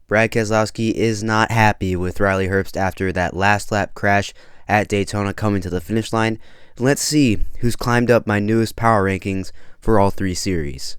Brad Keselowski is not happy with Riley Herbst after that last lap crash at Daytona coming to the finish line. Let's see who's climbed up my newest power rankings for all three series.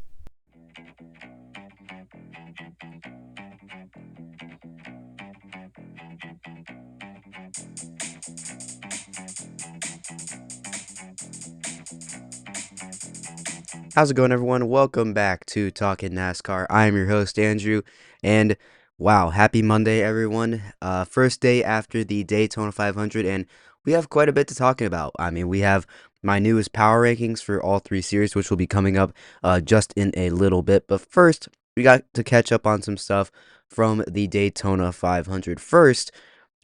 How's it going, everyone? Welcome back to Talkin NASCAR. I am your host, Andrew, and wow, happy Monday, everyone. First day after the Daytona 500, and we have quite a bit to talk about. We have my newest power rankings for all three series, which will be coming up just in a little bit. But first, we got to catch up on some stuff from the Daytona 500. First,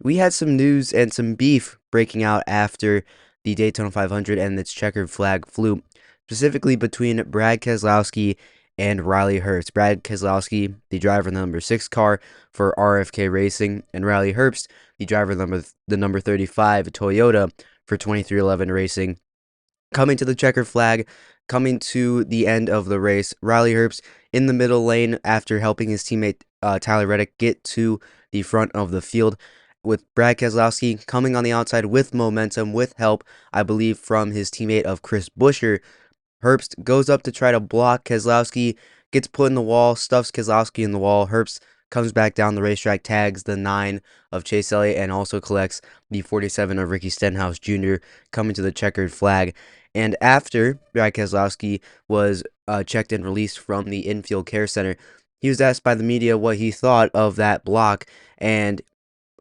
we had some news and some beef breaking out after the Daytona 500 and its checkered flag flew, specifically between Brad Keselowski and Riley Herbst. Brad Keselowski, the driver of the number 6 car for RFK Racing, and Riley Herbst, the driver of the number 35 Toyota for 23XI Racing. Coming to the checkered flag, coming to the end of the race, Riley Herbst in the middle lane after helping his teammate Tyler Reddick get to the front of the field, with Brad Keselowski coming on the outside with momentum, with help, I believe, from his teammate of Chris Buescher. Herbst goes up to try to block Keselowski, gets put in the wall, stuffs Keselowski in the wall. Herbst comes back down the racetrack, tags the 9 of Chase Elliott, and also collects the 47 of Ricky Stenhouse Jr., coming to the checkered flag. And after Brad Keselowski was checked and released from the infield care center, he was asked by the media what he thought of that block, and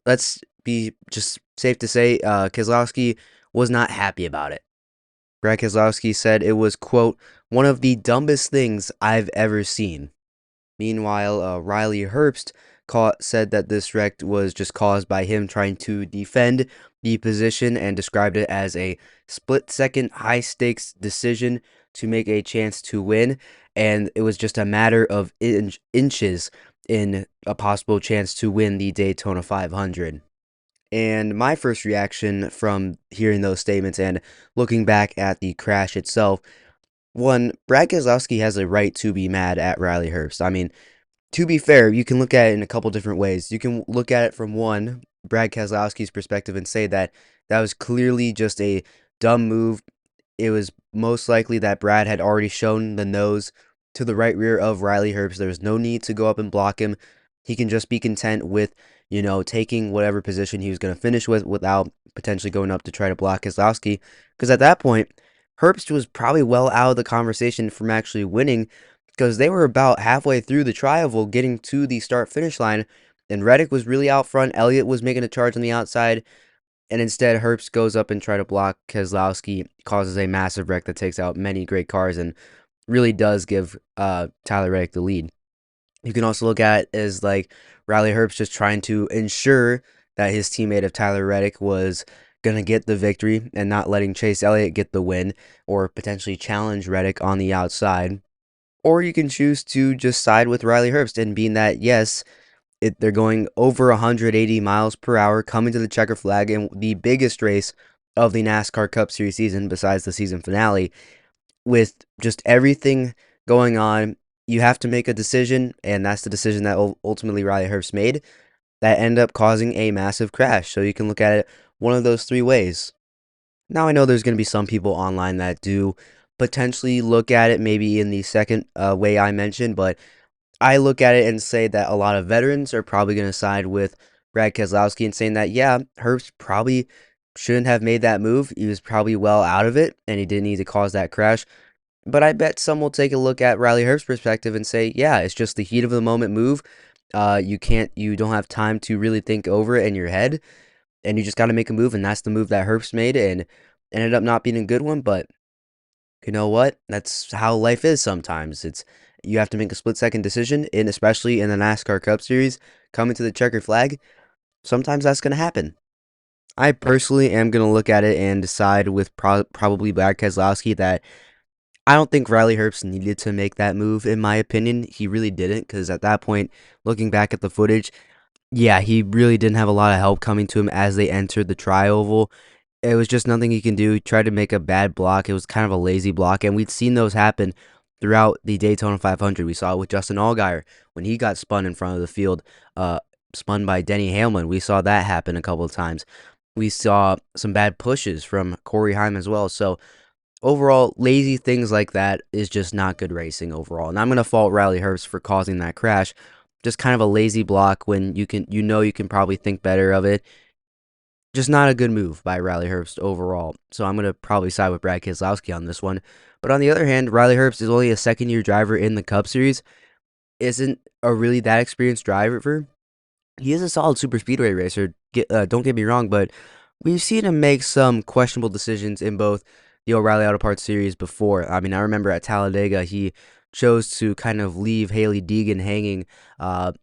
let's be just safe to say Keselowski was not happy about it. Brad Keselowski said it was, quote, one of the dumbest things I've ever seen. Meanwhile, Riley Herbst said that this wreck was just caused by him trying to defend the position and described it as a split-second high-stakes decision to make a chance to win, and it was just a matter of inches in a possible chance to win the Daytona 500. And my first reaction from hearing those statements and looking back at the crash itself, one, Brad Keselowski has a right to be mad at Riley Herbst. To be fair, you can look at it in a couple different ways. You can look at it from one, Brad Keselowski's perspective, and say that that was clearly just a dumb move. It was most likely that Brad had already shown the nose to the right rear of Riley Herbst. There was no need to go up and block him. He can just be content with, taking whatever position he was going to finish with without potentially going up to try to block Keselowski. Because at that point, Herbst was probably well out of the conversation from actually winning, because they were about halfway through the tri-oval getting to the start-finish line, and Reddick was really out front. Elliott was making a charge on the outside, and instead Herbst goes up and try to block Keselowski, causes a massive wreck that takes out many great cars and really does give Tyler Reddick the lead. You can also look at it as like Riley Herbst just trying to ensure that his teammate of Tyler Reddick was going to get the victory and not letting Chase Elliott get the win or potentially challenge Reddick on the outside. Or you can choose to just side with Riley Herbst and being that, yes, they're going over 180 miles per hour coming to the checker flag in the biggest race of the NASCAR Cup Series season besides the season finale. With just everything going on, you have to make a decision, and that's the decision that ultimately Riley Herbst made that ended up causing a massive crash. So you can look at it one of those three ways. Now, I know there's going to be some people online that do potentially look at it maybe in the second way I mentioned, but I look at it and say that a lot of veterans are probably going to side with Brad Keselowski and saying that, yeah, Herbst probably shouldn't have made that move. He was probably well out of it, and he didn't need to cause that crash. But I bet some will take a look at Riley Herbst's perspective and say, yeah, it's just the heat of the moment move. You don't have time to really think over it in your head, and you just got to make a move, and that's the move that Herbst made, and ended up not being a good one. But you know what? That's how life is sometimes. You have to make a split-second decision, and especially in the NASCAR Cup Series, coming to the checkered flag, sometimes that's going to happen. I personally am going to look at it and decide with probably Brad Keselowski that I don't think Riley Herbst needed to make that move, in my opinion. He really didn't, because at that point, looking back at the footage, yeah, he really didn't have a lot of help coming to him as they entered the tri-oval. It was just nothing he can do. He tried to make a bad block. It was kind of a lazy block, and we'd seen those happen throughout the Daytona 500. We saw it with Justin Allgaier when he got spun in front of the field, uh, spun by Denny Hamlin. We saw that happen a couple of times. We saw some bad pushes from Corey Heim as well. So overall, lazy things like that is just not good racing overall. And I'm gonna fault Riley Herbst for causing that crash. Just kind of a lazy block when you can probably think better of it. Just not a good move by Riley Herbst overall. So I'm gonna probably side with Brad Keselowski on this one. But on the other hand, Riley Herbst is only a second-year driver in the Cup Series. Isn't a really that experienced driver. He is a solid super speedway racer. Don't get me wrong, but we've seen him make some questionable decisions in both the O'Reilly Auto Parts series before. I mean, I remember at Talladega, he chose to kind of leave Haley Deegan hanging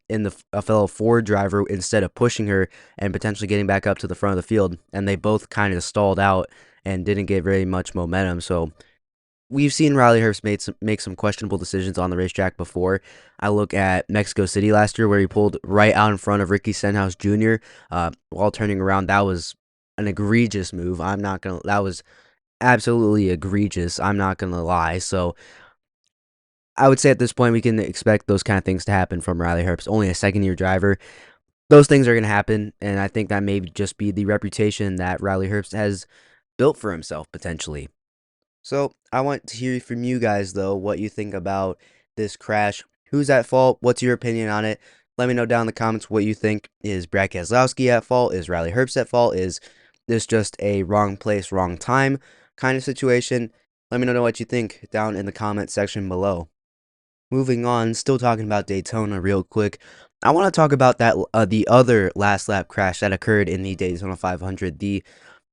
in a fellow Ford driver instead of pushing her and potentially getting back up to the front of the field. And they both kind of stalled out and didn't get very much momentum. So we've seen Riley Herbst make some questionable decisions on the racetrack before. I look at Mexico City last year where he pulled right out in front of Ricky Stenhouse Jr. While turning around. That was an egregious move. That was absolutely egregious. I'm not gonna lie. So I would say at this point we can expect those kind of things to happen from Riley Herbst. Only a second-year driver. Those things are gonna happen, and I think that may just be the reputation that Riley Herbst has built for himself potentially. So I want to hear from you guys, though, what you think about this crash. Who's at fault? What's your opinion on it? Let me know down in the comments what you think. Is Brad Keselowski at fault? Is Riley Herbst at fault? Is this just a wrong place, wrong time kind of situation? Let me know what you think down in the comment section below. Moving on, still talking about Daytona real quick. I want to talk about that the other last lap crash that occurred in the Daytona 500. The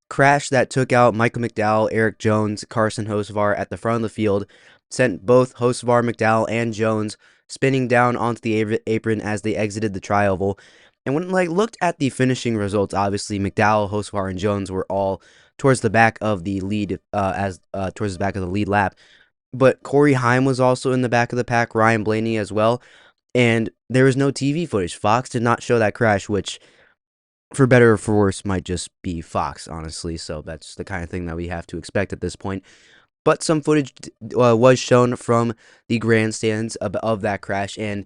crash that took out Michael McDowell, Eric Jones, Carson Hocevar at the front of the field, sent both Hocevar, McDowell, and Jones spinning down onto the apron as they exited the tri-oval. And when looked at the finishing results, obviously McDowell, Hocevar, and Jones were all towards the back of the lead, towards the back of the lead lap. But Corey Heim was also in the back of the pack, Ryan Blaney as well, and there was no TV footage. Fox did not show that crash, which for better or for worse, might just be Fox, honestly. So that's the kind of thing that we have to expect at this point. But some footage was shown from the grandstands of that crash. And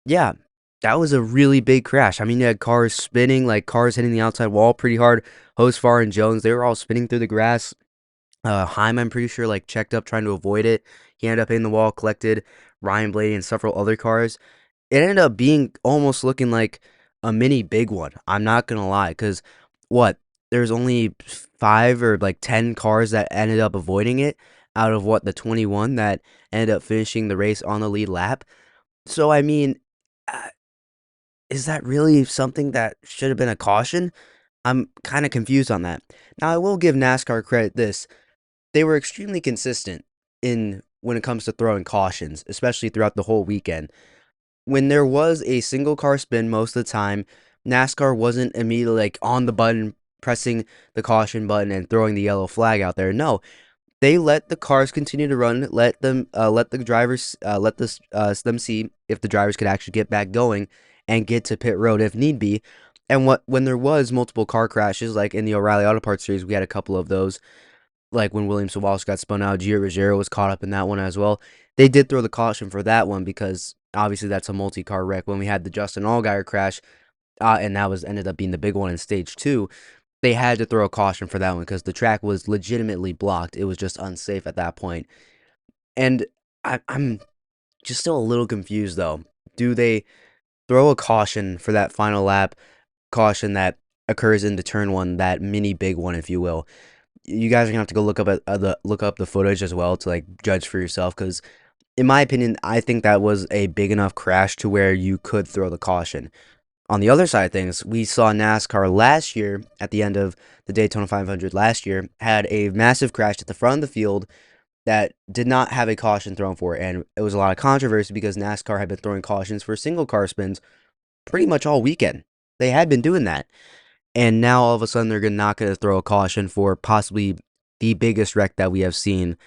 yeah, that was a really big crash. I mean, you had cars spinning, like cars hitting the outside wall pretty hard. Hocevar and Jones, they were all spinning through the grass. Heim, I'm pretty sure, checked up trying to avoid it. He ended up hitting the wall, collected Ryan Blaney and several other cars. It ended up being almost looking like a mini big one. I'm not gonna lie, because what? There's only 5 or 10 cars that ended up avoiding it out of the 21 that ended up finishing the race on the lead lap. So I mean, uh, is that really something that should have been a caution? I'm kind of confused on that. Now I will give NASCAR credit this. They were extremely consistent in when it comes to throwing cautions, especially throughout the whole weekend. When there was a single car spin most of the time, NASCAR wasn't immediately on the button, pressing the caution button and throwing the yellow flag out there. No, they let the cars continue to run, let the drivers, them see if the drivers could actually get back going and get to pit road if need be. And when there was multiple car crashes, like in the O'Reilly Auto Parts series, we had a couple of those, like when William Sawalas got spun out, Gio Ruggiero was caught up in that one as well. They did throw the caution for that one because obviously that's a multi-car wreck. When we had the Justin Allgaier crash, and that was ended up being the big one in stage 2, they had to throw a caution for that one because the track was legitimately blocked. It was just unsafe at that point. And I'm just still a little confused though. Do they throw a caution for that final lap caution that occurs into turn 1, that mini big one, if you will? You guys are gonna have to go look up the footage as well to judge for yourself, because in my opinion, I think that was a big enough crash to where you could throw the caution. On the other side of things, we saw NASCAR last year at the end of the Daytona 500 last year had a massive crash at the front of the field that did not have a caution thrown for it, and it was a lot of controversy because NASCAR had been throwing cautions for single car spins pretty much all weekend. They had been doing that. And now all of a sudden they're not going to throw a caution for possibly the biggest wreck that we have seen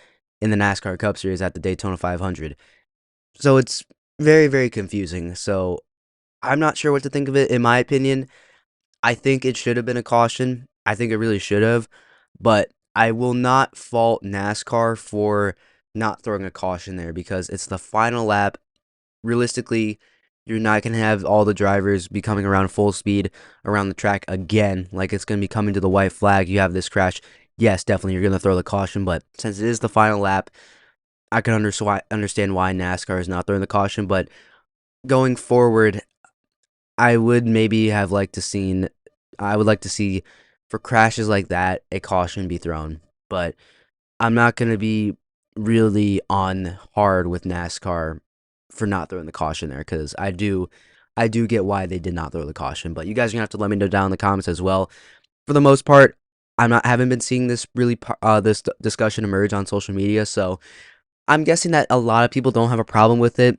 in the NASCAR Cup Series at the Daytona 500. So it's very, very confusing. So I'm not sure what to think of it. In my opinion, I think it should have been a caution. I think it really should have. But I will not fault NASCAR for not throwing a caution there because it's the final lap. Realistically, you're not going to have all the drivers be coming around full speed around the track again. Like it's going to be coming to the white flag. You have this crash. Yes, definitely you're going to throw the caution, but since it is the final lap, I can understand why NASCAR is not throwing the caution. But going forward, I would maybe have liked to seen. I would like to see for crashes like that a caution be thrown, but I'm not going to be really on hard with NASCAR for not throwing the caution there because I do get why they did not throw the caution. But you guys are gonna have to let me know down in the comments as well. For the most part, haven't been seeing this this discussion emerge on social media, so I'm guessing that a lot of people don't have a problem with it.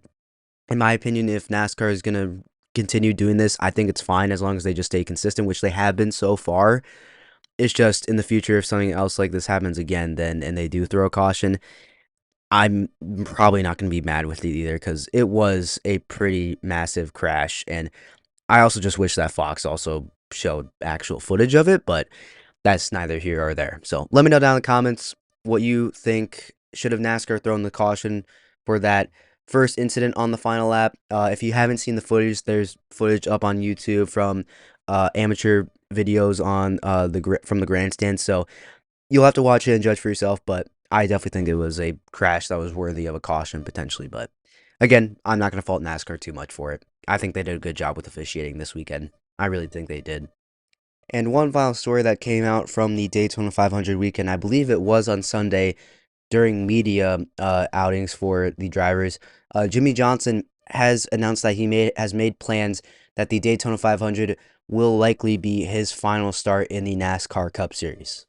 In my opinion, if NASCAR is gonna continue doing this, I think it's fine as long as they just stay consistent, which they have been so far. It's just in the future, if something else like this happens again, then and they do throw a caution, I'm probably not going to be mad with it either because it was a pretty massive crash. And I also just wish that Fox also showed actual footage of it, but that's neither here or there. So let me know down in the comments what you think. Should have NASCAR thrown the caution for that first incident on the final lap? If you haven't seen the footage, there's footage up on YouTube from amateur videos on from the grandstand. So you'll have to watch it and judge for yourself, but I definitely think it was a crash that was worthy of a caution potentially. But again, I'm not going to fault NASCAR too much for it. I think they did a good job with officiating this weekend. I really think they did. And one final story that came out from the Daytona 500 weekend, I believe it was on Sunday during media outings for the drivers. Jimmy Johnson has announced that has made plans that the Daytona 500 will likely be his final start in the NASCAR Cup Series.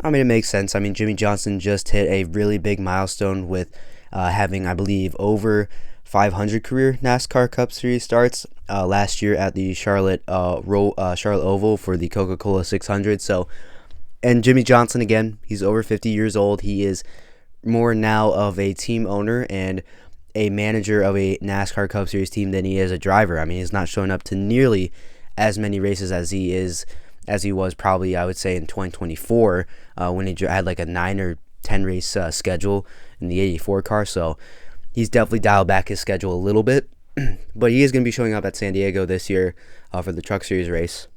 I mean, it makes sense. I mean, Jimmy Johnson just hit a really big milestone with having, I believe, over 500 career NASCAR Cup Series starts last year at the Charlotte Oval for the Coca-Cola 600. So, and Jimmy Johnson, again, he's over 50 years old. He is more now of a team owner and a manager of a NASCAR Cup Series team than he is a driver. I mean, he's not showing up to nearly as many races as he was probably, I would say, in 2024 when he had like a 9 or 10 race schedule in the 84 car. So he's definitely dialed back his schedule a little bit. But he is going to be showing up at San Diego this year for the Truck Series race.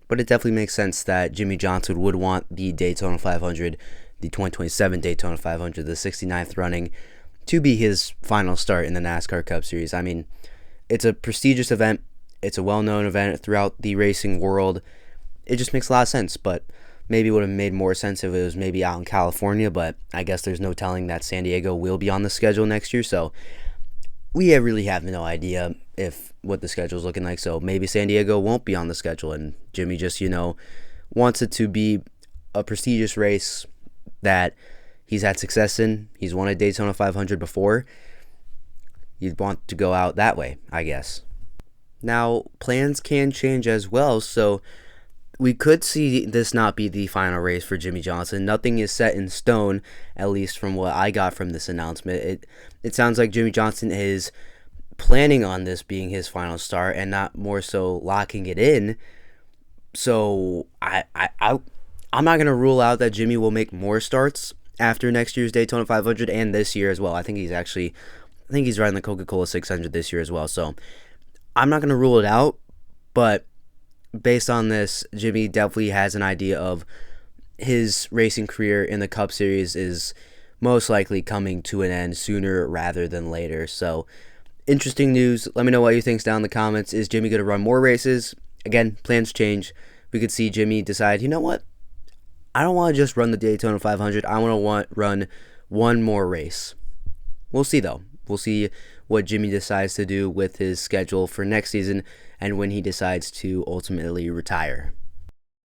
But it definitely makes sense that Jimmy Johnson would want the Daytona 500, the 2027 Daytona 500, the 69th running, to be his final start in the NASCAR Cup Series. I mean, it's a prestigious event. It's a well-known event throughout the racing world. It just makes a lot of sense, but maybe it would have made more sense if it was maybe out in California, but I guess there's no telling that San Diego will be on the schedule next year, so we really have no idea what the schedule is looking like. So maybe San Diego won't be on the schedule, and Jimmy just, wants it to be a prestigious race that he's had success in. He's won a Daytona 500 before. You'd want to go out that way, I guess. Now, plans can change as well, so we could see this not be the final race for Jimmy Johnson. Nothing is set in stone, at least from what I got from this announcement. It sounds like Jimmy Johnson is planning on this being his final start and not more so locking it in. So I'm not going to rule out that Jimmy will make more starts after next year's Daytona 500 and this year as well. I think he's riding the Coca-Cola 600 this year as well. So I'm not going to rule it out, but based on this, Jimmy definitely has an idea of his racing career in the Cup Series is most likely coming to an end sooner rather than later. So, interesting news. Let me know what you think down in the comments. Is Jimmy going to run more races? Again, plans change. We could see Jimmy decide, you know what? I don't want to just run the Daytona 500. I want to run one more race. We'll see, though. We'll see what Jimmy decides to do with his schedule for next season and when he decides to ultimately retire.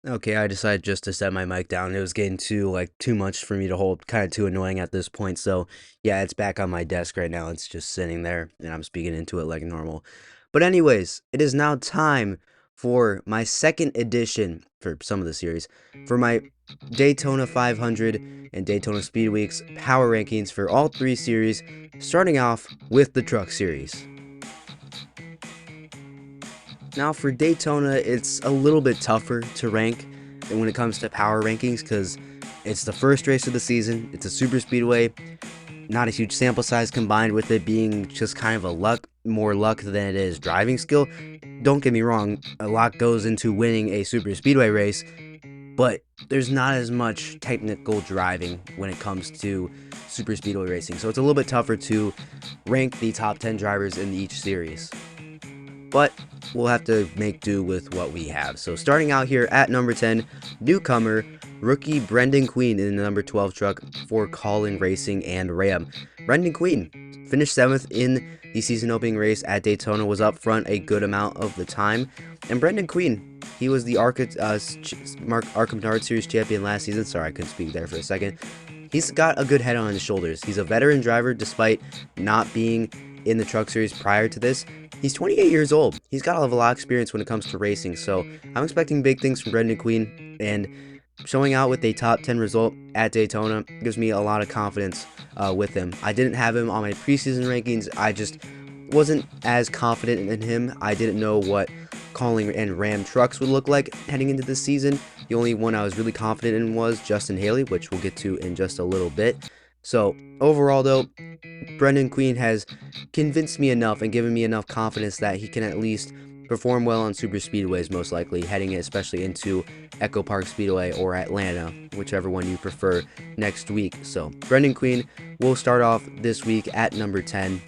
Okay, I decided just to set my mic down. It was getting too much for me to hold, kind of too annoying at this point. So, yeah, it's back on my desk right now. It's just sitting there, and I'm speaking into it like normal. But anyways, it is now time for my second edition for some of the series, for my Daytona 500 and Daytona Speed Weeks power rankings for all three series, starting off with the Truck Series. Now for Daytona, it's a little bit tougher to rank than when it comes to power rankings because it's the first race of the season, it's a super speedway, not a huge sample size combined with it being just kind of more luck than it is driving skill. Don't get me wrong, a lot goes into winning a super speedway race, but there's not as much technical driving when it comes to super speedway racing. So it's a little bit tougher to rank the top 10 drivers in each series. But we'll have to make do with what we have. So starting out here at number 10, newcomer, rookie Brendan Queen in the number 12 truck for Talkin Racing and Ram. Brendan Queen finished 7th in the season opening race at Daytona, was up front a good amount of the time. And Brendan Queen, he was the ARCA Menard Series champion last season. Sorry, I couldn't speak there for a second. He's got a good head on his shoulders. He's a veteran driver despite not being in the truck series prior to this. He's 28 years old. He's got a lot of experience when it comes to racing, so I'm expecting big things from Brendan Queen, and showing out with a top 10 result at Daytona gives me a lot of confidence with him. I didn't have him on my preseason rankings. I just wasn't as confident in him. I didn't know what Talkin and Ram trucks would look like heading into this season. The only one I was really confident in was Justin Haley, which we'll get to in just a little bit. So overall though, Brendan Queen has convinced me enough and given me enough confidence that he can at least perform well on super speedways, most likely heading especially into Echo Park Speedway or Atlanta, whichever one you prefer, next week. So Brendan Queen will start off this week at number 10.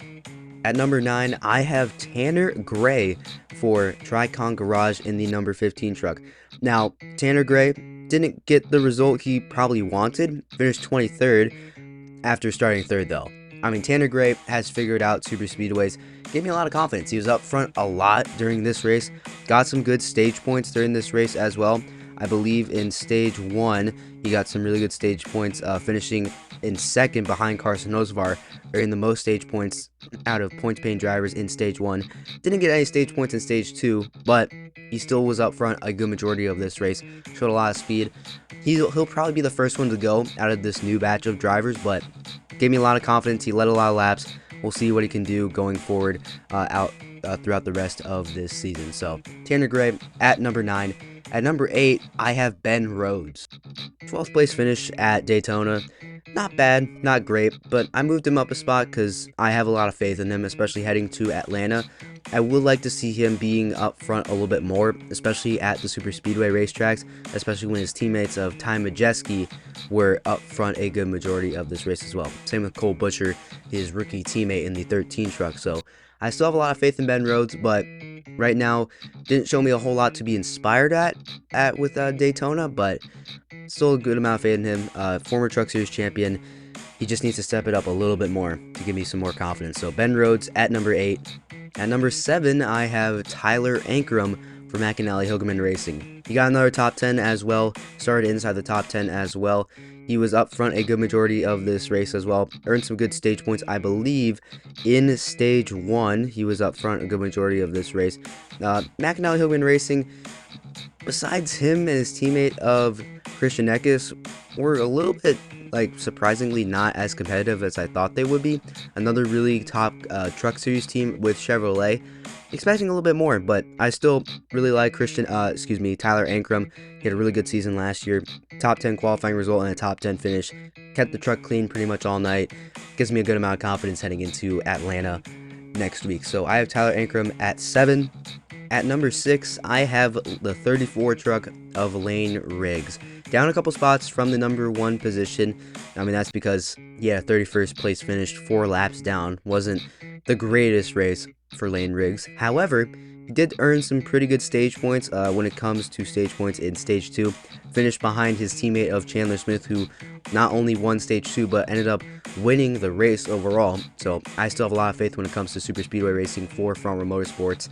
At number 9, I have Tanner Gray for Tricon Garage in the number 15 truck. Now, Tanner Gray didn't get the result he probably wanted, finished 23rd after starting 3rd though. I mean, Tanner Gray has figured out super speedways, gave me a lot of confidence. He was up front a lot during this race, got some good stage points during this race as well. I believe in stage 1, he got some really good stage points, finishing in 2nd behind Carson Hocevar, earning the most stage points out of points paying drivers in stage 1. Didn't get any stage points in stage 2, but he still was up front a good majority of this race, showed a lot of speed. He'll probably be the first one to go out of this new batch of drivers, but gave me a lot of confidence. He led a lot of laps. We'll see what he can do going forward throughout the rest of this season. So Tanner Gray at number 9. At number 8, I have Ben Rhodes. 12th place finish at Daytona. Not bad, not great, but I moved him up a spot because I have a lot of faith in him, especially heading to Atlanta. I would like to see him being up front a little bit more, especially at the super speedway racetracks, especially when his teammates of Ty Majeski were up front a good majority of this race as well. Same with Cole Butcher, his rookie teammate in the 13 truck. So I still have a lot of faith in Ben Rhodes, but right now didn't show me a whole lot to be inspired with Daytona, but still a good amount of faith in him. Former Truck Series champion. He just needs to step it up a little bit more to give me some more confidence. So Ben Rhodes at number 8. At number 7, I have Tyler Ankrum for McAnally Hilgeman Racing. He got another top 10 as well, started inside the top 10 as well. He was up front a good majority of this race as well, earned some good stage points. I believe in stage 1, he was up front a good majority of this race. McAnally Hilgeman Racing, besides him and his teammate of Christian Eckes, were a little bit surprisingly not as competitive as I thought they would be. Another really top truck series team with Chevrolet. Expecting a little bit more, but I still really like Tyler Ankrum. He had a really good season last year. Top 10 qualifying result and a top 10 finish. Kept the truck clean pretty much all night. Gives me a good amount of confidence heading into Atlanta next week. So I have Tyler Ankrum at 7. At number 6, I have the 34 truck of Lane Riggs. Down a couple spots from the number 1 position. I mean, that's because he had a 31st place finish, 4 laps down. Wasn't the greatest race for Lane Riggs. However, he did earn some pretty good stage points when it comes to stage points in stage 2. Finished behind his teammate of Chandler Smith, who not only won stage 2, but ended up winning the race overall. So I still have a lot of faith when it comes to super speedway racing for Front Row Motorsports.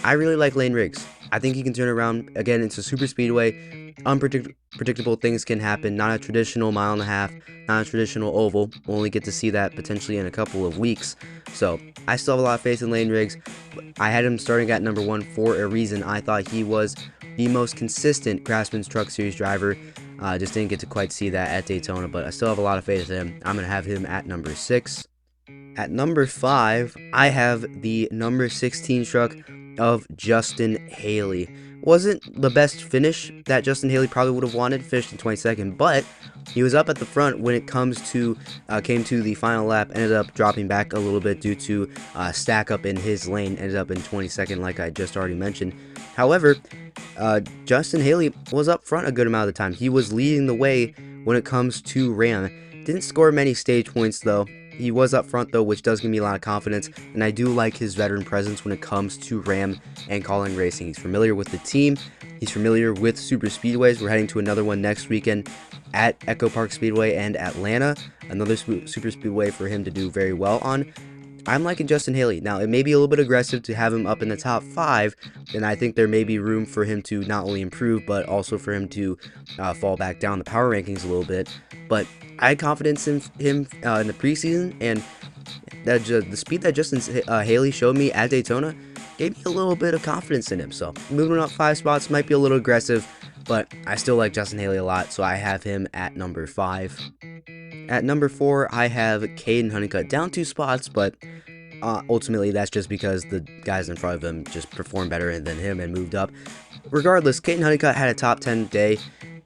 I really like Lane Riggs. I think he can turn around again into super speedway. Unpredictable things can happen. Not a traditional mile and a half, not a traditional oval. We'll only get to see that potentially in a couple of weeks. So I still have a lot of faith in Lane Riggs. I had him starting at number 1 for a reason. I thought he was the most consistent Craftsman's Truck Series driver. Just didn't get to quite see that at Daytona, but I still have a lot of faith in him. I'm going to have him at number 6. At number 5, I have the number 16 truck of Justin Haley. Wasn't the best finish that Justin Haley probably would have wanted, finished in 22nd, but he was up at the front when it came to the final lap. Ended up dropping back a little bit due to stack up in his lane. Ended up in 22nd, like I just already mentioned. However, Justin Haley was up front a good amount of the time. He was leading the way when it comes to Ram. Didn't score many stage points though. He was up front though, which does give me a lot of confidence, and I do like his veteran presence when it comes to Ram and calling racing. He's familiar with the team. He's familiar with super speedways. We're heading to another one next weekend at Echo Park Speedway and Atlanta. Another super speedway for him to do very well on. I'm liking Justin Haley. Now, it may be a little bit aggressive to have him up in the top 5, and I think there may be room for him to not only improve, but also for him to fall back down the power rankings a little bit. But I had confidence in him in the preseason, and the speed that Justin Haley showed me at Daytona gave me a little bit of confidence in him. So, moving up 5 spots might be a little aggressive, but I still like Justin Haley a lot, so I have him at number 5. At number 4, I have Caden Honeycutt, down 2 spots, but ultimately that's just because the guys in front of him just performed better than him and moved up. Regardless, Caden Honeycutt had a top 10 day.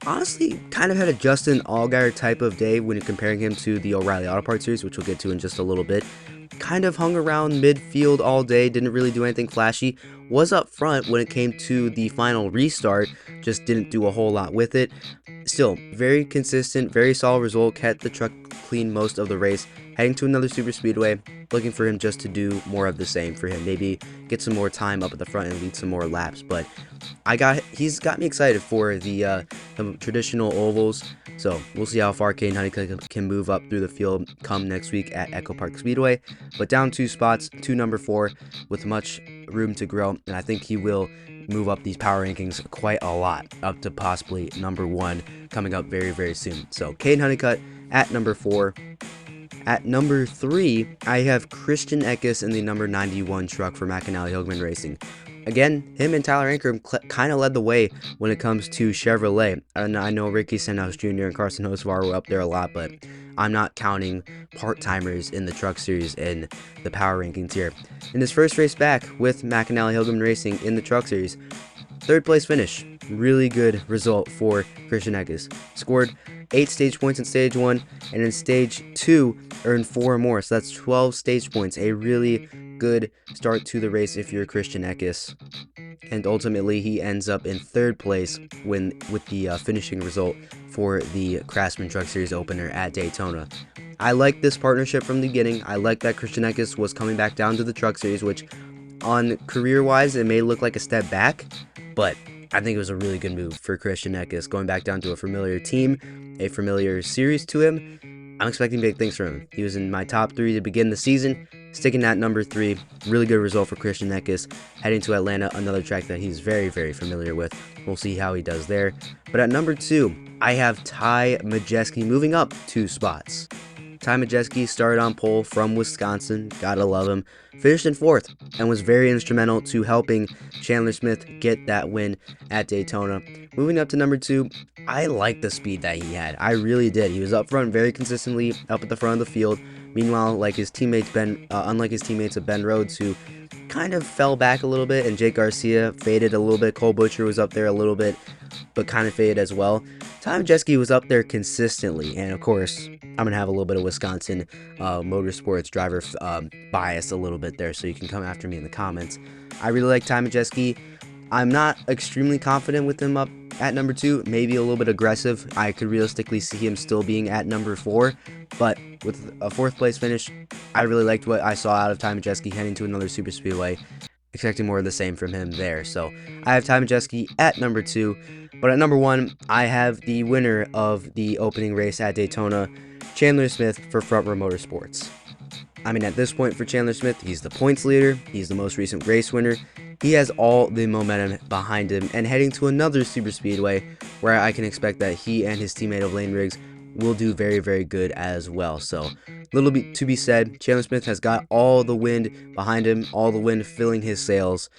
Honestly, kind of had a Justin Allgaier type of day when you're comparing him to the O'Reilly Auto Parts series, which we'll get to in just a little bit. Kind of hung around midfield all day, didn't really do anything flashy. Was up front when it came to the final restart, just didn't do a whole lot with it. Still, very consistent, very solid result, kept the truck clean most of the race. Heading to another super speedway, looking for him just to do more of the same for him. Maybe get some more time up at the front and lead some more laps. But he's got me excited for the traditional ovals. So we'll see how far Caden Honeycutt can move up through the field come next week at Echo Park Speedway. But down 2 spots to number 4 with much room to grow. And I think he will move up these power rankings quite a lot, up to possibly number 1 coming up very, very soon. So Caden Honeycutt at number 4. At number 3, I have Christian Eckes in the number 91 truck for McAnally-Hilgman Racing. Again, him and Tyler Ankrum kind of led the way when it comes to Chevrolet. And I know Ricky Stenhouse Jr. and Carson Hocevar were up there a lot, but I'm not counting part-timers in the truck series in the power rankings here. In his first race back with McAnally-Hilgman Racing in the truck series, 3rd place finish. Really good result for Christian Eckes. Scored 8 stage points in stage 1, and in stage 2 earned 4 more, so that's 12 stage points. A really good start to the race if you're Christian Eckes. And ultimately he ends up in 3rd place with the finishing result for the Craftsman Truck Series opener at Daytona. I like this partnership from the beginning. I like that Christian Eckes was coming back down to the Truck Series, which on career-wise it may look like a step back, but I think it was a really good move for Christian Eckes, going back down to a familiar team, a familiar series to him. I'm expecting big things from him. He was in my top 3 to begin the season, sticking at number 3. Really good result for Christian Eckes. Heading to Atlanta, another track that he's very, very familiar with. We'll see how he does there. But at number 2, I have Ty Majeski moving up 2 spots. Ty Majeski started on pole from Wisconsin, gotta love him, finished in 4th, and was very instrumental to helping Chandler Smith get that win at Daytona. Moving up to number 2, I like the speed that he had. I really did. He was up front very consistently, up at the front of the field. Meanwhile, unlike his teammates of Ben Rhodes, who kind of fell back a little bit, and Jake Garcia faded a little bit. Cole Butcher was up there a little bit, but kind of faded as well. Ty Majeski was up there consistently, and of course, I'm going to have a little bit of Wisconsin motorsports driver bias a little bit there, so you can come after me in the comments. I really like Ty Majeski. I'm not extremely confident with him up at number 2, maybe a little bit aggressive. I could realistically see him still being at number 4, but with a 4th place finish, I really liked what I saw out of Ty Majeski heading to another super speedway. Expecting more of the same from him there. So I have Ty Majeski at number 2, but at number 1, I have the winner of the opening race at Daytona, Chandler Smith for Front Row Motorsports. I mean, at this point for Chandler Smith, he's the points leader, he's the most recent race winner, he has all the momentum behind him, and heading to another super speedway where I can expect that he and his teammate of Lane Riggs will do very, very good as well. So, little bit to be said. Chandler Smith has got all the wind behind him, all the wind filling his sails.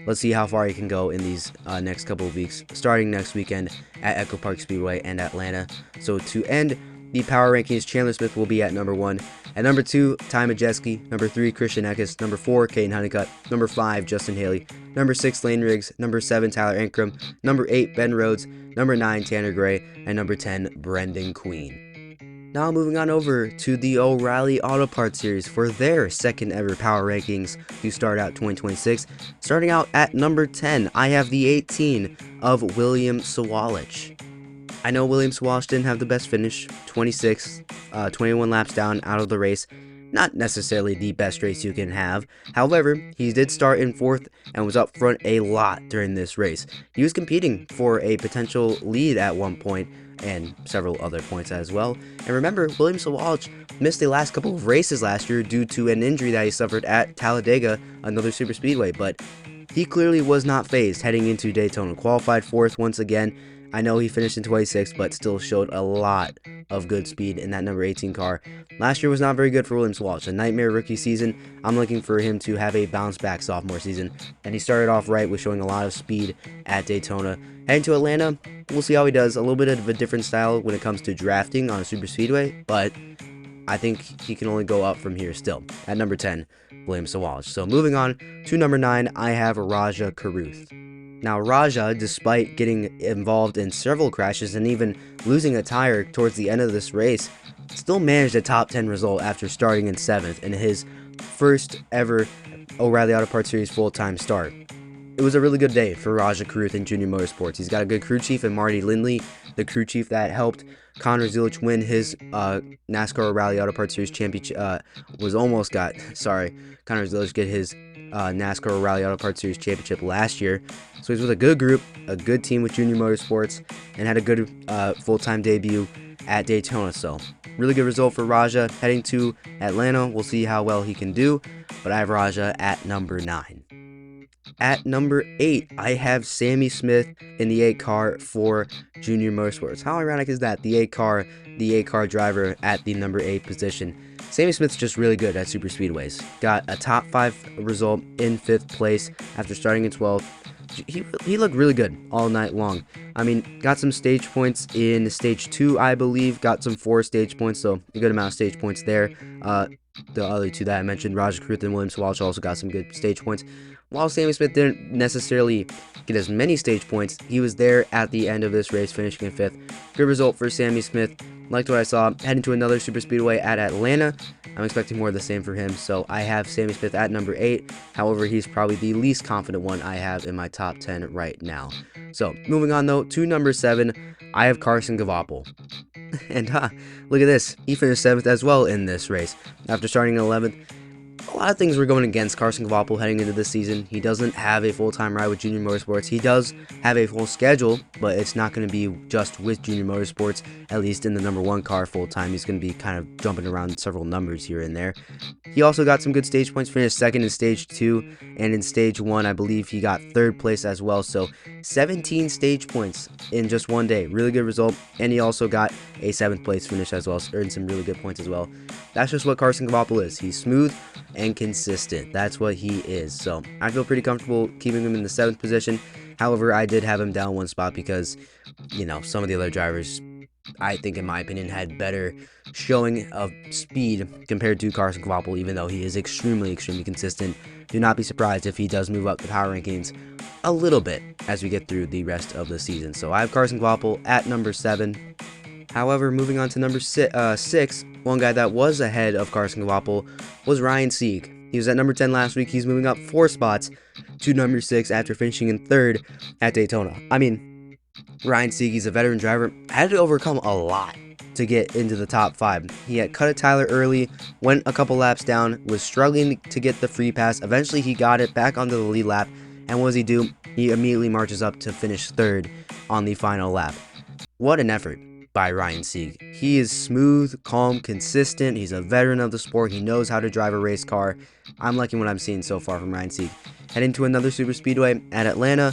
Let's see how far he can go in these next couple of weeks, starting next weekend at Echo Park Speedway and Atlanta. So to end the power rankings, Chandler Smith will be at number 1. At number 2, Ty Majeski. Number 3, Christian Eckes. Number 4, Caden Honeycutt. Number 5, Justin Haley. Number 6, Lane Riggs. Number 7, Tyler Ankrum. Number 8, Ben Rhodes. Number 9, Tanner Gray. And number 10, Brendan Queen. Now moving on over to the O'Reilly Auto Parts Series for their second ever power rankings to start out 2026. Starting out at number 10, I have the 18 of William Sawalich. I know William Sawalich didn't have the best finish, 26, 21 laps down out of the race. Not necessarily the best race you can have. However, he did start in 4th and was up front a lot during this race. He was competing for a potential lead at one point and several other points as well. And remember, William Sawalich missed the last couple of races last year due to an injury that he suffered at Talladega, another super speedway, but he clearly was not phased heading into Daytona. Qualified 4th once again. I know he finished in 26th, but still showed a lot of good speed in that number 18 car. Last year was not very good for William Sawalich. A nightmare rookie season. I'm looking for him to have a bounce back sophomore season. And he started off right with showing a lot of speed at Daytona. Heading to Atlanta, we'll see how he does. A little bit of a different style when it comes to drafting on a super speedway, but I think he can only go up from here still. At number 10, William Sawalich. So moving on to number 9, I have Raja Caruth. Now, Raja, despite getting involved in several crashes and even losing a tire towards the end of this race, still managed a top 10 result after starting in 7th in his first ever O'Reilly Auto Parts Series full-time start. It was a really good day for Raja Caruth in Junior Motorsports. He's got a good crew chief in Marty Lindley, the crew chief that helped Connor Zulich win his NASCAR O'Reilly Auto Parts Series championship. Connor Zulich get his NASCAR O'Reilly Auto Parts Series championship last year. So he's with a good group, a good team with Junior Motorsports, and had a good full-time debut at Daytona. So really good result for Raja. Heading to Atlanta, we'll see how well he can do, but I have Raja at number 9. At number 8, I have Sammy Smith in the 8 car for Junior Motorsports. How ironic is that? The 8 car driver at the number 8 position. Sammy Smith's just really good at super speedways. Got a top 5 result in 5th place after starting in 12th. He looked really good all night long. I mean, got some stage points in stage 2, I believe. Got some 4 stage points, so a good amount of stage points there. The other 2 that I mentioned, Raja Caruth and William Sawalich, also got some good stage points. While Sammy Smith didn't necessarily get as many stage points, he was there at the end of this race, finishing in 5th. Good result for Sammy Smith. Liked what I saw. Heading to another super speedway at Atlanta. I'm expecting more of the same for him, so I have Sammy Smith at number 8. However, he's probably the least confident one I have in my top 10 right now. So, moving on though, to number 7, I have Carson Gavapol. And look at this. He finished 7th as well in this race. After starting in 11th, a lot of things were going against Carson Gavapol heading into this season. He doesn't have a full-time ride with Junior Motorsports. He does have a full schedule, but it's not going to be just with Junior Motorsports, at least in the number 1 car full-time. He's going to be kind of jumping around several numbers here and there. He also got some good stage points, finished 2nd in stage 2, and in stage 1, I believe he got 3rd place as well. So 17 stage points in just one day. Really good result, and he also got a 7th place finish as well, so earned some really good points as well. That's just what Carson Gavapol is. He's smooth and consistent. That's what he is. So I feel pretty comfortable keeping him in the 7th position. However, I did have him down 1 spot because, you know, some of the other drivers, I think in my opinion, had better showing of speed compared to Carson Gavapol, even though he is extremely consistent. Do not be surprised if he does move up the power rankings a little bit as we get through the rest of the season. So I have Carson Gavapol at number 7. However, moving on to number 6, one guy that was ahead of Carson Gavapol was Ryan Sieg. He was at number 10 last week. He's moving up 4 spots to number 6 after finishing in 3rd at Daytona. I mean, Ryan Sieg, he's a veteran driver, had to overcome a lot to get into the top 5. He had cut a Tyler early, went a couple laps down, was struggling to get the free pass. Eventually, he got it back onto the lead lap, and what does he do? He immediately marches up to finish 3rd on the final lap. What an effort by Ryan Sieg. He is smooth, calm, consistent. He's a veteran of the sport. He knows how to drive a race car. I'm liking what I'm seeing so far from Ryan Sieg. Heading to another super speedway at Atlanta.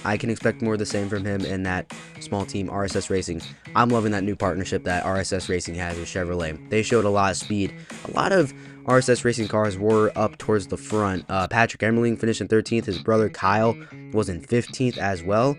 I can expect more of the same from him in that small team RSS Racing. I'm loving that new partnership that RSS Racing has with Chevrolet. They showed a lot of speed. A lot of RSS Racing cars were up towards the front. Patrick Emmerling finished in 13th. His brother Kyle was in 15th as well.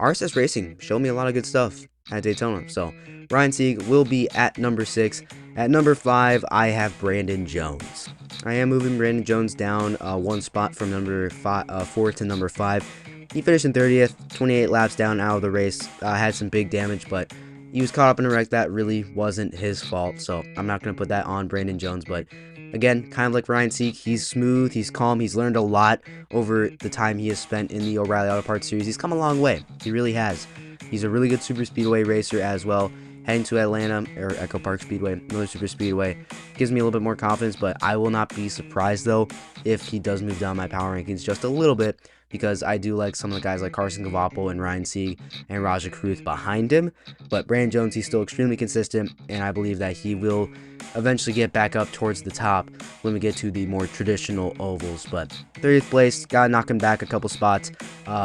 RSS Racing showed me a lot of good stuff. at Daytona. So Ryan Sieg will be at number 6. At number 5, I have Brandon Jones. I am moving Brandon Jones down one spot from number 4 to number 5. He finished in 30th, 28 laps down out of the race. Had some big damage, but he was caught up in a wreck that really wasn't his fault. So I'm not going to put that on Brandon Jones. But again, kind of like Ryan Sieg, he's smooth, he's calm, he's learned a lot over the time he has spent in the O'Reilly Auto Parts Series. He's come a long way. He really has. He's a really good super speedway racer as well. Heading to Atlanta, or Echo Park Speedway, another super speedway, gives me a little bit more confidence, but I will not be surprised, though, if he does move down my power rankings just a little bit, because I do like some of the guys like Carson Cavapo and Ryan Sieg and Raja Caruth behind him, but Brandon Jones, he's still extremely consistent, and I believe that he will eventually get back up towards the top when we get to the more traditional ovals. But 30th place, gotta knock him back a couple spots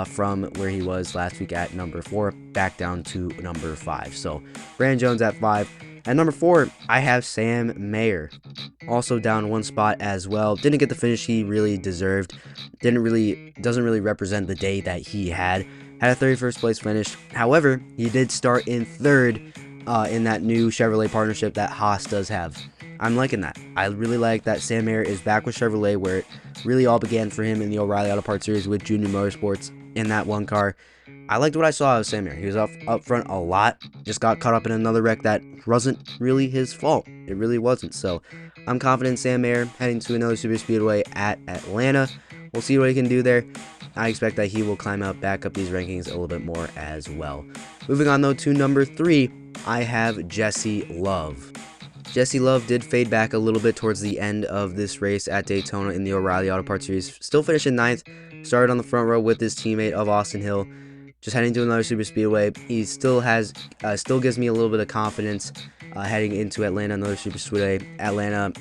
from where he was last week at number 4, back down to number 5. So Brandon Jones at 5. At number 4, I have Sam Mayer, also down one spot as well. Didn't get the finish he really deserved. Doesn't really represent the day that he had. Had a 31st place finish. However, he did start in 3rd in that new Chevrolet partnership that Haas does have. I'm liking that. I really like that Sam Mayer is back with Chevrolet, where it really all began for him in the O'Reilly Auto Parts Series with Junior Motorsports in that one car. I liked what I saw of Sam Mayer. He was up front a lot. Just got caught up in another wreck that wasn't really his fault. It really wasn't. So I'm confident in Sam Mayer heading to another super speedway at Atlanta. We'll see what he can do there. I expect that he will climb back up these rankings a little bit more as well. Moving on, though, to number 3, I have Jesse Love. Jesse Love did fade back a little bit towards the end of this race at Daytona in the O'Reilly Auto Parts Series. Still finished in 9th. Started on the front row with his teammate of Austin Hill. Just heading to another super speedway. He still gives me a little bit of confidence heading into Atlanta, another super speedway. Atlanta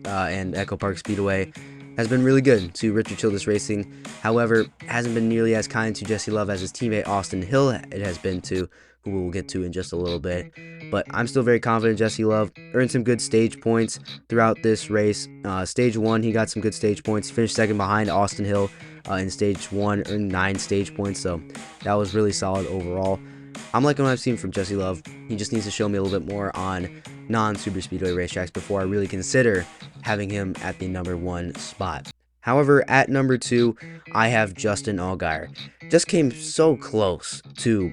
and Echo Park Speedway has been really good to Richard Childress Racing. However, hasn't been nearly as kind to Jesse Love as his teammate Austin Hill it has been to, who we'll get to in just a little bit. But I'm still very confident Jesse Love earned some good stage points throughout this race. Stage 1, he got some good stage points. Finished 2nd behind Austin Hill in stage 1, earned 9 stage points. So that was really solid overall. I'm liking what I've seen from Jesse Love. He just needs to show me a little bit more on non-super speedway racetracks before I really consider having him at the number 1 spot. However, at number 2, I have Justin Allgaier. Just came so close to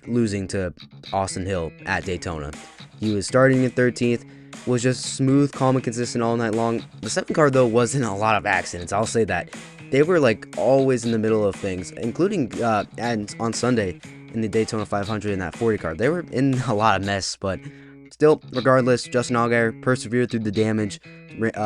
losing to Austin Hill at Daytona. He was starting in 13th, was just smooth, calm, and consistent all night long. The 7th car, though, was in a lot of accidents. I'll say that. They were like always in the middle of things, including on Sunday in the Daytona 500 in that 40 car. They were in a lot of mess, but still, regardless, Justin Allgaier persevered through the damage,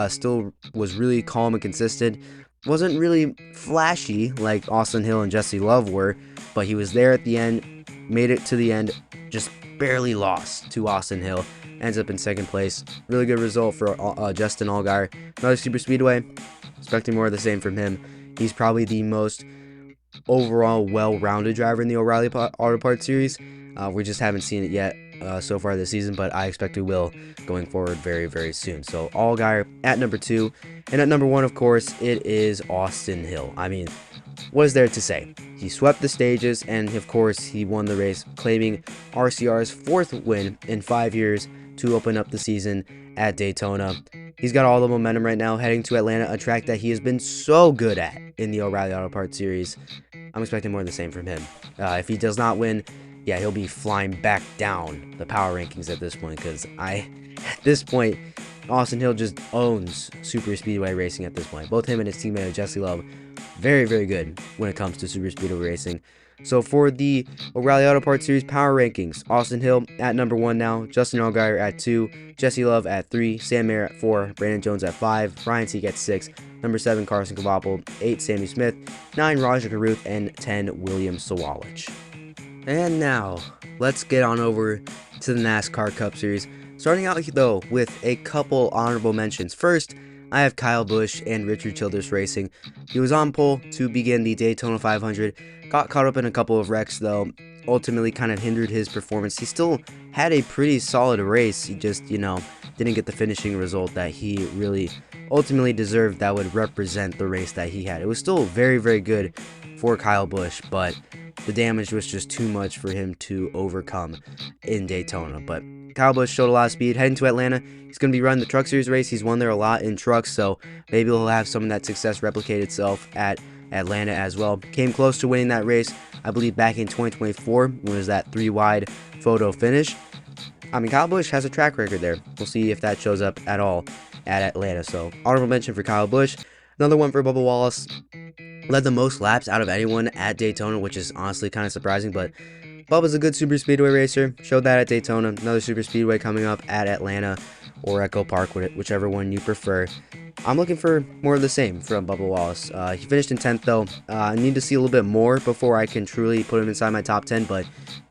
still was really calm and consistent. Wasn't really flashy like Austin Hill and Jesse Love were, but he was there at the end, made it to the end, just barely lost to Austin Hill. Ends up in 2nd place. Really good result for Justin Allgaier. Another super speedway. Expecting more of the same from him. He's probably the most overall well-rounded driver in the O'Reilly Auto Parts Series. We just haven't seen it yet so far this season, but I expect we will going forward very, very soon. So Allgaier at number 2. And at number 1, of course, it is Austin Hill. I mean, what is there to say? He swept the stages, and of course, he won the race, claiming RCR's 4th win in 5 years to open up the season at Daytona. He's got all the momentum right now, heading to Atlanta, a track that he has been so good at in the O'Reilly Auto Parts Series. I'm expecting more of the same from him. If he does not win, yeah, he'll be flying back down the power rankings at this point, because at this point, Austin Hill just owns super speedway racing at this point. Both him and his teammate Jesse Love, very, very good when it comes to super speedway racing. So for the O'Reilly Auto Parts Series power rankings, Austin Hill at number 1 now, Justin Allgaier at 2, Jesse Love at 3, Sam Mayer at 4, Brandon Jones at 5, Ryan Sieg at 6, number 7 Carson Cavapo, 8 Sammy Smith, 9 Raja Caruth, and 10 William Sawalich. And now, let's get on over to the NASCAR Cup Series. Starting out, though, with a couple honorable mentions. First, I have Kyle Busch and Richard Childress Racing. He was on pole to begin the Daytona 500. Got caught up in a couple of wrecks, though. Ultimately kind of hindered his performance. He still had a pretty solid race. He just, didn't get the finishing result that he really ultimately deserved that would represent the race that he had. It was still very, very good for Kyle Busch, but the damage was just too much for him to overcome in Daytona. But Kyle Busch showed a lot of speed. Heading to Atlanta, he's going to be running the Truck Series race. He's won there a lot in trucks, so maybe he'll have some of that success replicate itself at Atlanta as well. Came close to winning that race, I believe, back in 2024 when it was that 3-wide photo finish. I mean, Kyle Busch has a track record there. We'll see if that shows up at all at Atlanta. So, honorable mention for Kyle Busch. Another one for Bubba Wallace. Led the most laps out of anyone at Daytona, which is honestly kind of surprising, but Bubba's a good super speedway racer. Showed that at Daytona. Another super speedway coming up at Atlanta or Echo Park, whichever one you prefer. I'm looking for more of the same from Bubba Wallace. He finished in 10th, though. I need to see a little bit more before I can truly put him inside my top 10, but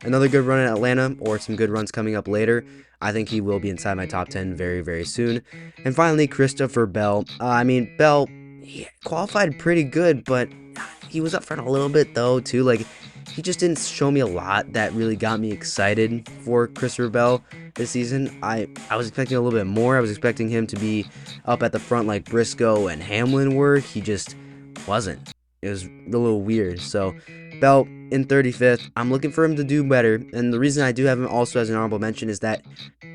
another good run at Atlanta or some good runs coming up later. I think he will be inside my top 10 very, very soon. And finally, Christopher Bell. Bell, he qualified pretty good, but he was up front a little bit, though, too. Like, he just didn't show me a lot that really got me excited for Christopher Bell this season. I was expecting a little bit more. I was expecting him to be up at the front like Briscoe and Hamlin were. He just wasn't. It was a little weird. So, Bell in 35th. I'm looking for him to do better. And the reason I do have him also as an honorable mention is that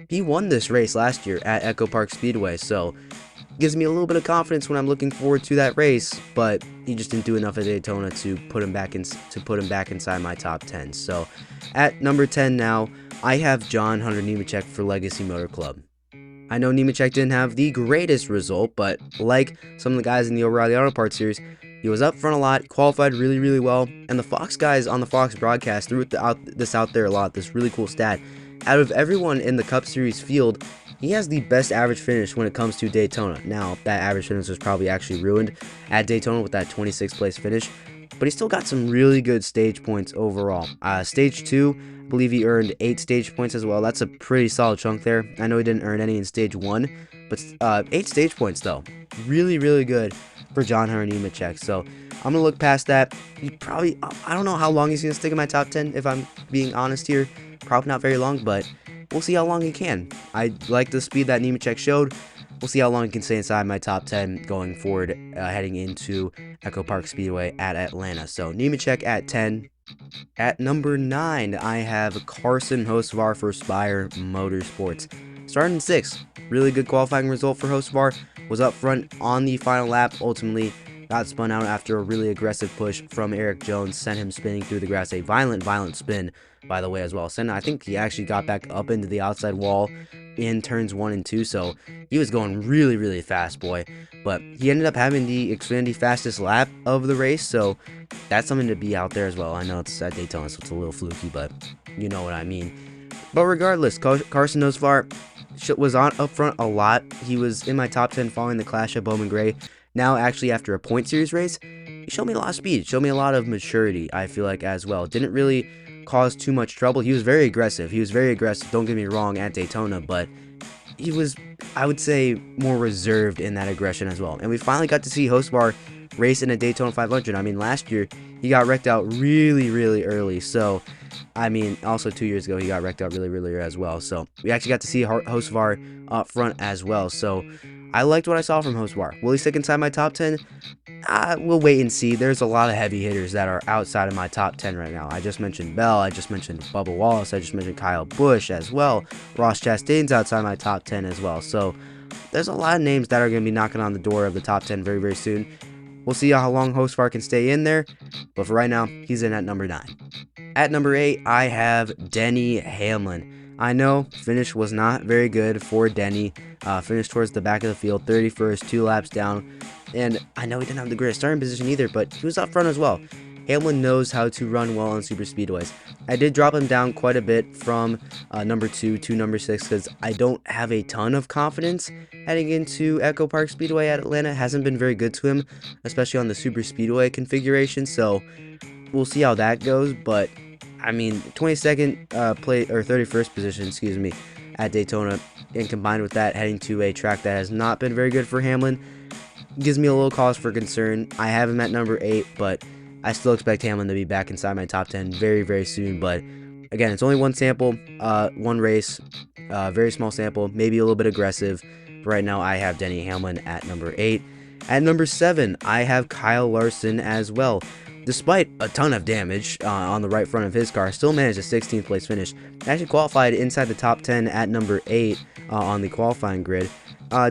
he won this race last year at Echo Park Speedway. So, gives me a little bit of confidence when I'm looking forward to that race, but he just didn't do enough at Daytona to put him back inside my top 10. So at number 10 now, I have John Hunter Nemechek for Legacy Motor Club. I know Nemechek didn't have the greatest result, but like some of the guys in the O'Reilly Auto Parts series, he was up front a lot, qualified really, really well, and the Fox guys on the Fox broadcast threw this out there a lot, this really cool stat. Out of everyone in the Cup Series field, he has the best average finish when it comes to Daytona. Now, that average finish was probably actually ruined at Daytona with that 26th place finish, but he still got some really good stage points overall. Stage 2, I believe he earned 8 stage points as well. That's a pretty solid chunk there. I know he didn't earn any in Stage 1, but 8 stage points, though. Really, really good for John Hunter Nemechek. So, I'm going to look past that. I don't know how long he's going to stick in my top 10, if I'm being honest here. Probably not very long, but we'll see how long he can. I like the speed that Nemechek showed. We'll see how long he can stay inside my top 10 going forward, heading into Echo Park Speedway at Atlanta. So Nemechek at 10. At number 9, I have Carson Hocevar for Spire Motorsports. Starting in 6th. Really good qualifying result for Hocevar. Was up front on the final lap. Ultimately got spun out after a really aggressive push from Eric Jones. Sent him spinning through the grass. A violent spin, by the way, as well. I think he actually got back up into the outside wall in turns 1 and 2, so he was going really, really fast, boy. But he ended up having the Xfinity fastest lap of the race, so that's something to be out there as well. I know it's at Daytona, so it's a little fluky, but you know what I mean. But regardless, Carson Hocevar was on up front a lot. He was in my top 10 following the clash of Bowman Gray. Now, actually, after a point series race, he showed me a lot of speed, showed me a lot of maturity, I feel like, as well. Didn't really cause too much trouble. He was very aggressive. Don't get me wrong, at Daytona, but he was, I would say, more reserved in that aggression as well. And we finally got to see Hocevar race in a Daytona 500. I mean, last year, he got wrecked out really, really early. So, I mean, also 2 years ago, he got wrecked out really, really early as well. So, we actually got to see Hocevar up front as well. So, I liked what I saw from Hocevar. Will he stick inside my top 10? We'll wait and see. There's a lot of heavy hitters that are outside of my top 10 right now. I just mentioned Bell. I just mentioned Bubba Wallace. I just mentioned Kyle Busch as well. Ross Chastain's outside my top 10 as well. So there's a lot of names that are going to be knocking on the door of the top 10 very, very soon. We'll see how long Hocevar can stay in there. But for right now, he's in at number 9. At number 8, I have Denny Hamlin. I know finish was not very good for Denny. Finished towards the back of the field, 31st, 2 laps down. And I know he didn't have the greatest starting position either, but he was up front as well. Hamlin knows how to run well on super speedways. I did drop him down quite a bit from number 2 to number 6 because I don't have a ton of confidence heading into Echo Park Speedway at Atlanta. It hasn't been very good to him, especially on the super speedway configuration. So we'll see how that goes. But I mean, 22nd play or 31st position, at Daytona, and combined with that, heading to a track that has not been very good for Hamlin, gives me a little cause for concern. I have him at number 8, but I still expect Hamlin to be back inside my top 10 very, very soon. But again, it's only one sample, one race, very small sample, maybe a little bit aggressive. But right now, I have Denny Hamlin at number 8. At number 7, I have Kyle Larson as well. despite a ton of damage on the right front of his car, still managed a 16th place finish. Actually qualified inside the top 10 at number 8 on the qualifying grid.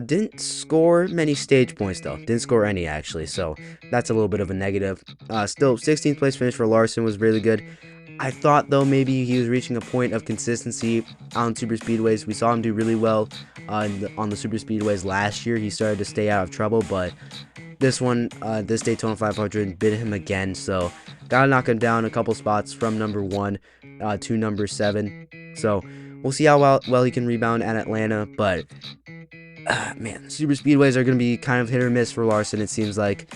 Didn't score many stage points though. Didn't score any actually, so that's a little bit of a negative. Still, 16th place finish for Larson was really good. I thought though maybe he was reaching a point of consistency on super speedways. We saw him do really well on the super speedways last year. He started to stay out of trouble, but this one, this Daytona 500 bit him again, so gotta knock him down a couple spots from number 1 to number 7. So we'll see how well he can rebound at Atlanta, but man, super speedways are going to be kind of hit or miss for Larson, it seems like.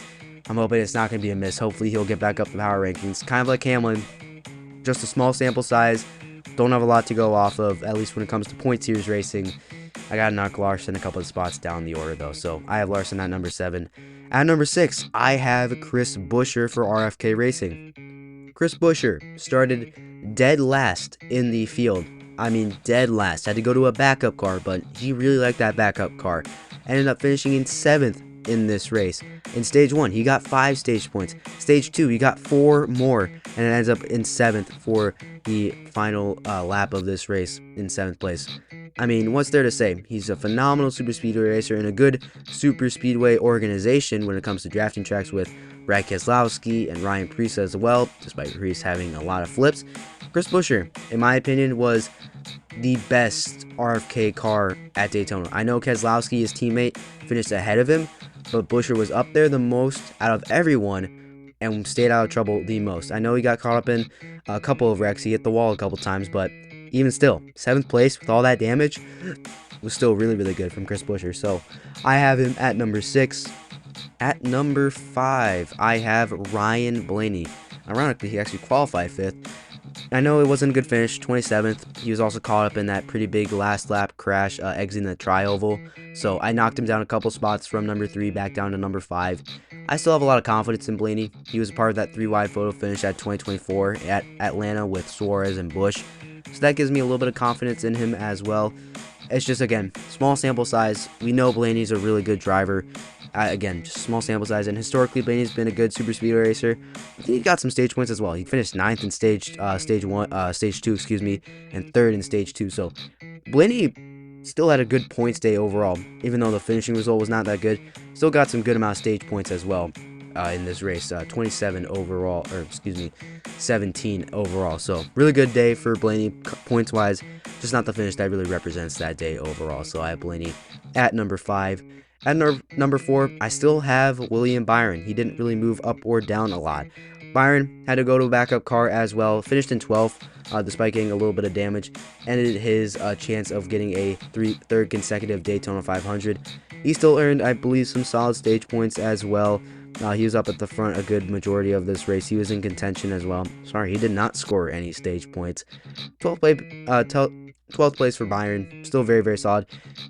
I'm hoping it's not going to be a miss. Hopefully he'll get back up the power rankings. Kind of like Hamlin, just a small sample size. Don't have a lot to go off of, at least when it comes to point series racing. I got to knock Larson a couple of spots down the order, though. So I have Larson at number 7. At number 6, I have Chris Buescher for RFK Racing. Chris Buescher started dead last in the field. I mean, dead last. Had to go to a backup car, but he really liked that backup car. Ended up finishing in 7th in this race. In stage 1, he got 5 stage points. Stage 2, he got 4 more, and it ends up in 7th for the final lap of this race in 7th place. I mean, what's there to say? He's a phenomenal super speedway racer in a good super speedway organization when it comes to drafting tracks with Brad Keselowski and Ryan Preece as well, despite Preece having a lot of flips. Chris Buescher, in my opinion, was the best RFK car at Daytona. I know Keselowski, his teammate, finished ahead of him, but Buescher was up there the most out of everyone and stayed out of trouble the most. I know he got caught up in a couple of wrecks. He hit the wall a couple times, but even still, 7th place with all that damage was still really, really good from Chris Buescher. So I have him at number 6. At number 5, I have Ryan Blaney. Ironically, he actually qualified 5th. I know it wasn't a good finish, 27th. He was also caught up in that pretty big last lap crash exiting the tri-oval. So I knocked him down a couple spots from number 3 back down to number 5. I still have a lot of confidence in Blaney. He was a part of that 3-wide photo finish at 2024 at Atlanta with Suarez and Busch. So that gives me a little bit of confidence in him as well. It's just, again, small sample size. We know Blaney's a really good driver. Again, just small sample size, and historically Blaney's been a good super speedway racer. He got some stage points as well. He finished 9th in stage 2, excuse me, and 3rd in stage 2. So Blaney still had a good points day overall, even though the finishing result was not that good. Still got some good amount of stage points as well in this race. 27 overall, or excuse me, 17 overall. So really good day for Blaney points wise. Just not the finish that really represents that day overall. So I have Blaney at number 5. At number 4, I still have William Byron. He didn't really move up or down a lot. Byron had to go to a backup car as well. Finished in 12th, despite getting a little bit of damage. Ended his chance of getting a third consecutive Daytona 500. He still earned, I believe, some solid stage points as well. He was up at the front a good majority of this race. He was in contention as well. Sorry, he did not score any stage points. 12th place for Byron. Still very, very solid.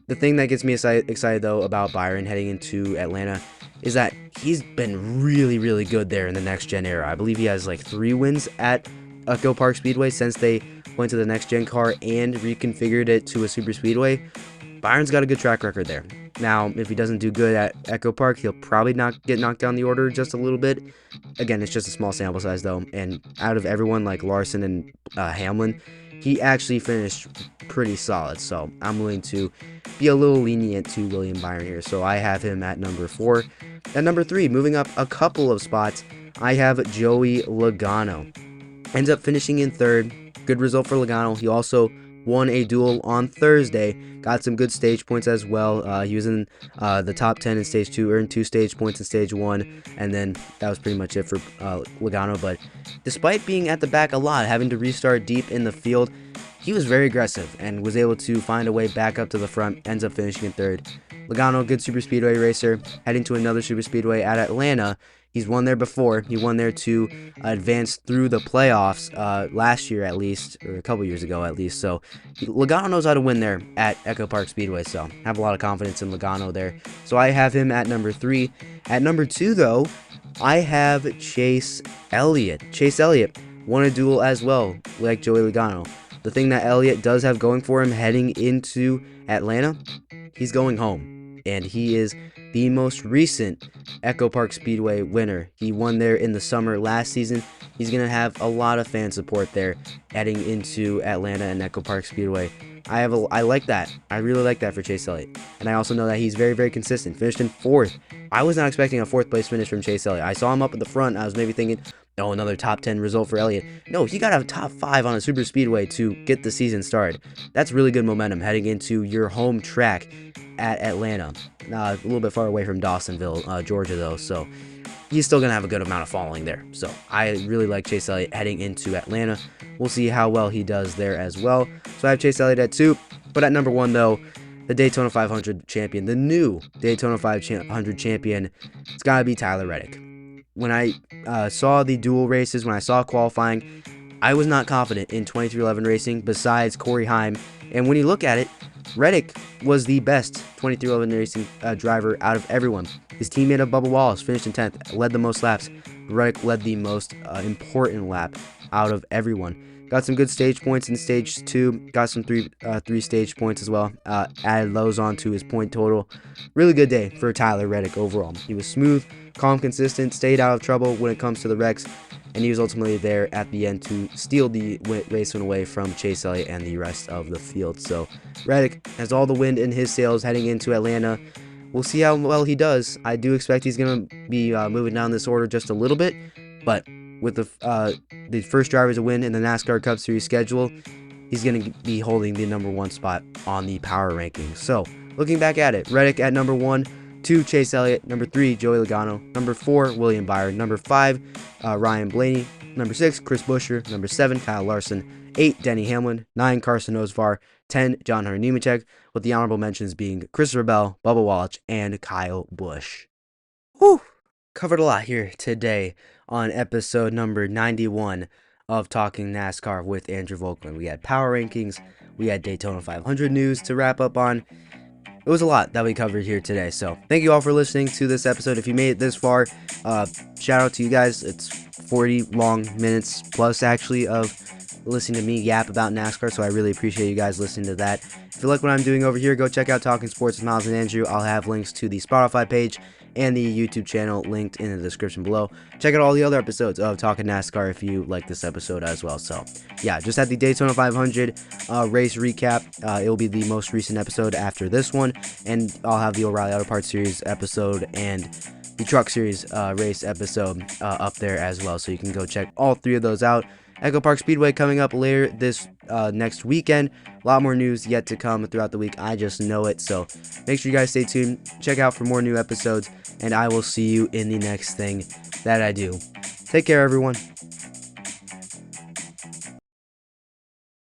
The thing that gets me excited, though, about Byron heading into Atlanta is that he's been really, really good there in the next-gen era. I believe he has like 3 wins at Echo Park Speedway since they went to the next-gen car and reconfigured it to a super speedway. Byron's got a good track record there. Now, if he doesn't do good at Echo Park, he'll probably not get knocked down the order just a little bit. Again, it's just a small sample size, though. And out of everyone like Larson and Hamlin, he actually finished pretty solid. So I'm willing to be a little lenient to William Byron here. So I have him at number 4. At number 3, moving up a couple of spots, I have Joey Logano. Ends up finishing in 3rd. Good result for Logano. He also won a duel on Thursday. Got some good stage points as well. He was in the top 10 in stage 2, earned 2 stage points in stage 1, and then that was pretty much it for Logano. But despite being at the back a lot, having to restart deep in the field, he was very aggressive and was able to find a way back up to the front. Ends up finishing in 3rd. Logano, good super speedway racer, heading to another super speedway at Atlanta. He's won there before. He won there to advance through the playoffs last year at least, or a couple years ago at least. So Logano knows how to win there at Echo Park Speedway. So I have a lot of confidence in Logano there. So I have him at number 3. At number 2, though, I have Chase Elliott. Chase Elliott won a duel as well, like Joey Logano. The thing that Elliott does have going for him heading into Atlanta, he's going home. And he is the most recent Echo Park Speedway winner. He won there in the summer last season. He's going to have a lot of fan support there heading into Atlanta and Echo Park Speedway. I like that. I really like that for Chase Elliott. And I also know that he's very, very consistent. Finished in 4th. I was not expecting a 4th place finish from Chase Elliott. I saw him up at the front. I was maybe thinking, oh, another top 10 result for Elliott. No, he got a top 5 on a super speedway to get the season started. That's really good momentum heading into your home track at Atlanta. A little bit far away from Dawsonville, Georgia, though. So he's still going to have a good amount of following there. So I really like Chase Elliott heading into Atlanta. We'll see how well he does there as well. So I have Chase Elliott at 2. But at number 1, though, the Daytona 500 champion, the new Daytona 500 champion, it's got to be Tyler Reddick. When I saw the dual races, when I saw qualifying, I was not confident in 2311 racing besides Corey Heim. And when you look at it, Reddick was the best 2311 racing driver out of everyone. His teammate of Bubba Wallace finished in 10th, led the most laps. Reddick led the most important lap out of everyone. Got some good stage points in stage 2. Got some three stage points as well. Added those onto his point total. Really good day for Tyler Reddick overall. He was smooth, calm, consistent, stayed out of trouble when it comes to the wrecks, and he was ultimately there at the end to steal the race win away from Chase Elliott and the rest of the field. So Reddick has all the wind in his sails heading into Atlanta. We'll see how well he does. I do expect he's going to be moving down this order just a little bit, but with the first driver to win in the NASCAR Cup Series schedule, he's going to be holding the number 1 spot on the power rankings. So looking back at it, Reddick at number 1, 2, Chase Elliott, number 3, Joey Logano, number 4, William Byron, number 5, Ryan Blaney, number 6, Chris Buescher, number 7, Kyle Larson, 8, Denny Hamlin, 9, Carson Osvar, 10, John Hunter Nemechek, with the honorable mentions being Christopher Bell, Bubba Wallace, and Kyle Busch. Whew! Covered a lot here today on episode number 91 of Talking NASCAR with Andrew Volkman. We had power rankings, we had Daytona 500 news to wrap up on. It was a lot that we covered here today, so thank you all for listening to this episode. If you made it this far, shout out to you guys. It's 40 long minutes plus actually of listening to me yap about NASCAR, so I really appreciate you guys listening to that. If you like what I'm doing over here, go check out Talking Sports with Miles and Andrew. I'll have links to the Spotify page and the YouTube channel linked in the description below. Check out all the other episodes of Talkin NASCAR if you like this episode as well. So yeah, just had the Daytona 500 race recap. It will be the most recent episode after this one, and I'll have the O'Reilly Auto Parts Series episode and the Truck Series race episode up there as well, so you can go check all 3 of those out. Echo Park Speedway coming up later this next weekend. A lot more news yet to come throughout the week. I just know it. So make sure you guys stay tuned. Check out for more new episodes. And I will see you in the next thing that I do. Take care, everyone.